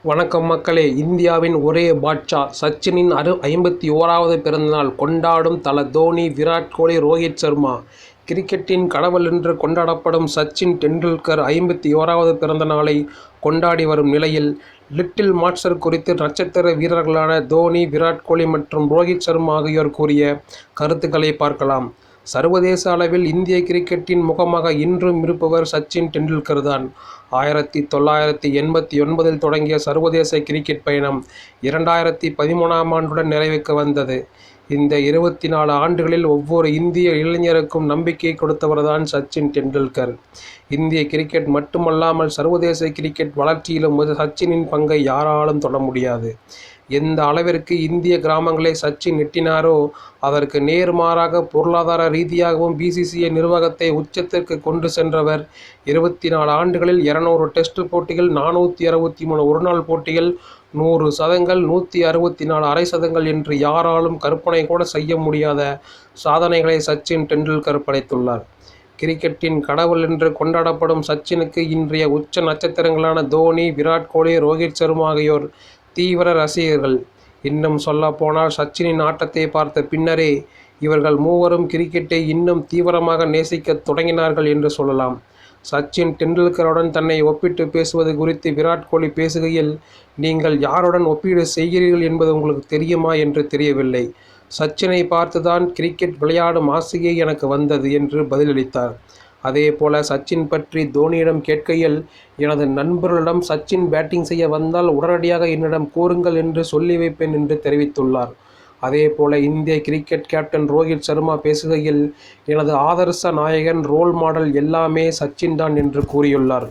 வணக்கம் மக்களே. இந்தியாவின் ஒரே பாட்ஷா சச்சினின் 51வது பிறந்தநாள் கொண்டாடும் தல தோனி, விராட் கோலி, ரோஹித் சர்மா. கிரிக்கெட்டின் கடவுள் என்று கொண்டாடப்படும் சச்சின் டெண்டுல்கர் 51வது பிறந்த நாளை கொண்டாடி வரும் நிலையில், லிட்டில் மாஸ்டர் குறித்து நட்சத்திர வீரர்களான தோனி, விராட் கோலி மற்றும் ரோஹித் சர்மா ஆகியோர் கூறிய கருத்துக்களை பார்க்கலாம். சர்வதேச அளவில் இந்திய கிரிக்கெட்டின் முகமாக இன்றும் இருப்பவர் சச்சின் டெண்டுல்கர் தான். 1989 தொடங்கிய சர்வதேச கிரிக்கெட் பயணம் 2013ஆம் ஆண்டுடன் நிறைவுக்கு வந்தது. இந்த 24 ஆண்டுகளில் ஒவ்வொரு இந்திய இளைஞருக்கும் நம்பிக்கை கொடுத்தவர்தான் சச்சின் டெண்டுல்கர். இந்திய கிரிக்கெட் மட்டுமல்லாமல் சர்வதேச கிரிக்கெட் வளர்ச்சியிலும் சச்சினின் பங்கை யாராலும் தொட முடியாது. எந்த அளவிற்கு இந்திய கிராமங்களை சச்சின் எட்டினாரோ, அதற்கு நேர்மாறாக பொருளாதார ரீதியாகவும் பிசிசிஐ நிர்வாகத்தை உச்சத்திற்கு கொண்டு சென்றவர். 24 ஆண்டுகளில் 200 டெஸ்ட் போட்டிகள், 463 ஒருநாள் போட்டிகள், 100 சதங்கள், 164 அரை சதங்கள் என்று யாராலும் கற்பனை கூட செய்ய முடியாத சாதனைகளை சச்சின் டெண்டுல்கர் படைத்துள்ளார். கிரிக்கெட்டின் கடவுள் என்று கொண்டாடப்படும் சச்சினுக்கு இன்றைய உச்ச நட்சத்திரங்களான தோனி, விராட் கோலி, ரோஹித் சர்மா ஆகியோர் தீவிர ரசிகர்கள். இன்னும் சொல்லப்போனால் சச்சினின் ஆட்டத்தை பார்த்த பின்னரே இவர்கள் மூவரும் கிரிக்கெட்டை இன்னும் தீவிரமாக நேசிக்க தொடங்கினார்கள் என்று சொல்லலாம். சச்சின் டெண்டுல்கருடன் தன்னை ஒப்பிட்டு பேசுவது குறித்து விராட் கோலி பேசுகையில், நீங்கள் யாருடன் ஒப்பீடு செய்கிறீர்கள் என்பது உங்களுக்கு தெரியுமா என்று தெரியவில்லை. சச்சினை பார்த்துதான் கிரிக்கெட் விளையாடும் ஆசையே எனக்கு வந்தது என்று பதிலளித்தார். அதேபோல சச்சின் பற்றி தோனியிடம் கேட்கையில், எனது நண்பர்களிடம் சச்சின் பேட்டிங் செய்ய வந்தால் உடனடியாக என்னிடம் கூறுங்கள் என்று சொல்லி வைப்பேன் என்று தெரிவித்துள்ளார். அதேபோல இந்திய கிரிக்கெட் கேப்டன் ரோஹித் சர்மா பேசுகையில், எனது ஆதர்ச நாயகன், ரோல் மாடல் எல்லாமே சச்சின் தான் என்று கூறியுள்ளார்.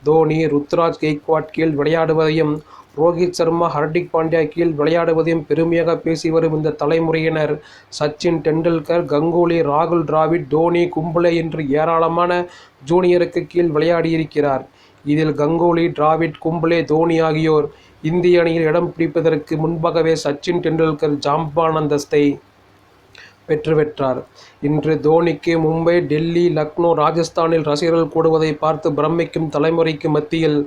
தோனி ருத்துராஜ் கெய்க்வாட் கீழ் விளையாடுவதையும், ரோஹித் சர்மா ஹர்திக் பாண்டியா கீழ் விளையாடுவதையும் பெருமையாக பேசி வரும் இந்த தலைமுறையினர் சச்சின் டெண்டுல்கர், கங்குலி, ராகுல் டிராவிட், தோனி, கும்ப்ளே என்று ஏராளமான ஜூனியருக்கு கீழ் விளையாடியிருக்கிறார். இதில் கங்குலி, டிராவிட், கும்ப்ளே, தோனி ஆகியோர் இந்திய அணியில் இடம் பிடிப்பதற்கு முன்பாகவே சச்சின் டெண்டுல்கர் ஜாம்பான் அந்தஸ்தை பெற்றார். இன்று தோனிக்கு மும்பை, டெல்லி, லக்னோ, ராஜஸ்தானில் ரசிகர்கள் கூடுவதை பார்த்து பிரமிக்கும் தலைமுறைக்கு மத்தியில்,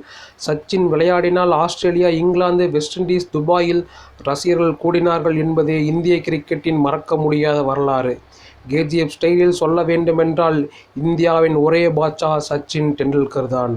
சச்சின் விளையாடினால் ஆஸ்திரேலியா, இங்கிலாந்து, வெஸ்ட் இண்டீஸ், துபாயில் ரசிகர்கள் கூடினார்கள் என்பதே இந்திய கிரிக்கெட்டின் மறக்க முடியாத வரலாறு. கேஜிஎஃப் ஸ்டைலில் சொல்ல வேண்டுமென்றால், இந்தியாவின் ஒரே பாட்ஷா சச்சின் டெண்டுல்கர் தான்.